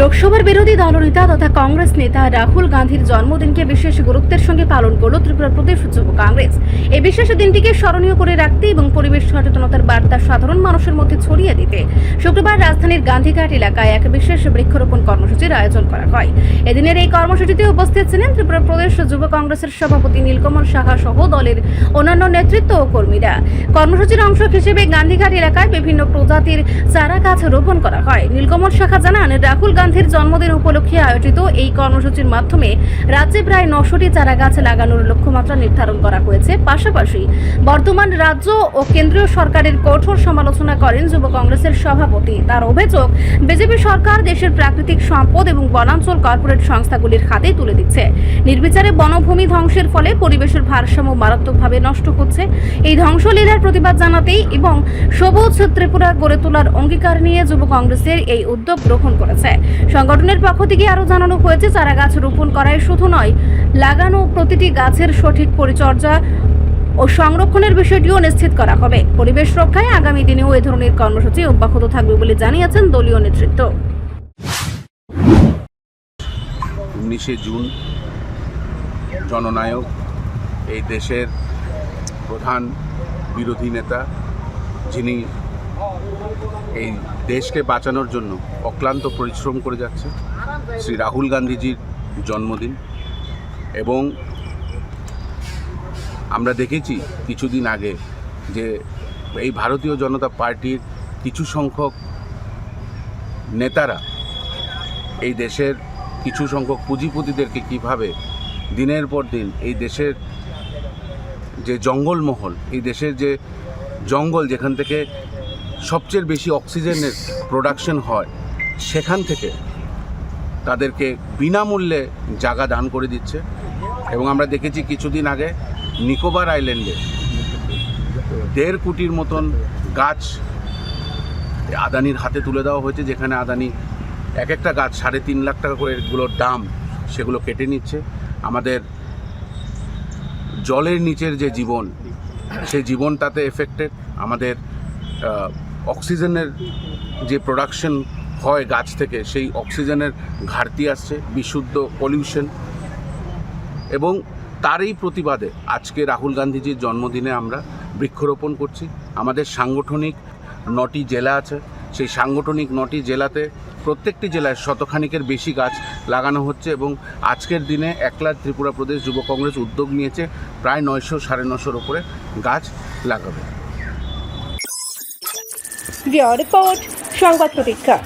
লোকসভার বিরোধী দলনেতা তথা কংগ্রেস নেতা রাহুল গান্ধীর জন্মদিনকে বিশেষ গুরুত্বের সঙ্গে পালন করল ত্রিপুরা প্রদেশ যুব কংগ্রেস। এই বিশেষ দিনটিকে স্মরণীয় করে রাখতে এবং পরিবেশ সচেতনতার বার্তা সাধারণ মানুষের মধ্যে ছড়িয়ে দিতে শুক্রবার রাজধানীর গান্ধীঘাট এলাকায় এক বিশেষ বৃক্ষরোপণ কর্মসূচির আয়োজন করা হয়। এদিনের এই কর্মসূচিতে উপস্থিত ছিলেন ত্রিপুরা প্রদেশ যুব কংগ্রেসের সভাপতি নীলকমল সাহা সহ দলের অন্যান্য নেতৃত্ব ও কর্মীরা। কর্মসূচির অংশ হিসেবে গান্ধীঘাট এলাকায় বিভিন্ন প্রজাতির চারা গাছ রোপণ করা হয়। নীলকমল সাহা জানান, রাহুল গান্ধীর জন্মদিন উপলক্ষে আয়োজিত এই কর্মসূচির মাধ্যমে রাজ্যে প্রায় 900টি চারা গাছ লাগানোর লক্ষ্যমাত্রা নির্ধারণ করা হয়েছে। পাশাপাশি বর্তমান রাজ্য ও কেন্দ্রীয় সরকারের কঠোর সমালোচনা করেন যুব কংগ্রেসের সভাপতি। তার অভিযোগ, বিজেপি সরকার দেশের প্রাকৃতিক সম্পদ এবং বনাঞ্চল কর্পোরেট সংস্থাগুলির হাতে তুলে দিচ্ছে। নির্বিচারে বনভূমি ধ্বংসের ফলে পরিবেশের ভারসাম্য মারাত্মকভাবে নষ্ট হচ্ছে। এই ধ্বংসলীলার প্রতিবাদ জানাতেই এবং সবুজ ত্রিপুরা গড়ে তোলার অঙ্গীকার নিয়ে যুব কংগ্রেসের এই উদ্যোগ গ্রহণ করেছে। সংগঠনের পক্ষ থেকে আরো জানানো হয়েছে, চারা গাছ রোপণ করাই শুধু নয়, লাগানো প্রতিটি গাছের সঠিক পরিচর্যা ও সংরক্ষণের বিষয়টিও নিশ্চিত করা হবে। পরিবেশ রক্ষায় আগামী দিনেও এ ধরনের কর্মসূচি অব্যাহত থাকবে বলে জানিয়েছেন দলীয় নেতৃত্ব। 19শে জুন জননায়ক, এই দেশের প্রধান বিরোধী নেতা, যিনি এই দেশকে বাঁচানোর জন্য অক্লান্ত পরিশ্রম করে যাচ্ছে, শ্রী রাহুল গান্ধীজির জন্মদিন। এবং আমরা দেখেছি কিছুদিন আগে যে এই ভারতীয় জনতা পার্টির কিছু সংখ্যক নেতারা এই দেশের কিছু সংখ্যক পুঁজিপতিদেরকে কিভাবে দিনের পর দিন এই দেশের যে জঙ্গলমহল, এই দেশের যে জঙ্গল যেখান থেকে সবচেয়ে বেশি অক্সিজেনের প্রোডাকশন হয়, সেখান থেকে তাদেরকে বিনামূল্যে জায়গা দান করে দিচ্ছে। এবং আমরা দেখেছি কিছুদিন আগে নিকোবর আইল্যান্ডে 1.5 কোটির মতন গাছ আদানির হাতে তুলে দেওয়া হয়েছে, যেখানে আদানি এক একটা গাছ 3.5 লাখ টাকা করে এগুলোর দাম, সেগুলো কেটে নিচ্ছে। আমাদের জলের নিচের যে জীবন, সেই জীবন তাতে এফেক্টেড। আমাদের অক্সিজেনের যে প্রোডাকশন হয় গাছ থেকে, সেই অক্সিজেনের ঘাটতি আসছে, বিশুদ্ধ পলিউশন। এবং তারই প্রতিবাদে আজকে রাহুল গান্ধীজির জন্মদিনে আমরা বৃক্ষরোপণ করছি। আমাদের সাংগঠনিক 9টি জেলা আছে, সেই সাংগঠনিক 9টি জেলাতে প্রত্যেকটি জেলায় শতখানিকের বেশি গাছ লাগানো হচ্ছে। এবং আজকের দিনে একলা ত্রিপুরা প্রদেশ যুব কংগ্রেস উদ্যোগ নিয়েছে প্রায় 900 সাড়ে 900-র উপরে গাছ লাগাবে। রিপোর্ট সংবাদ প্রতীক্ষা।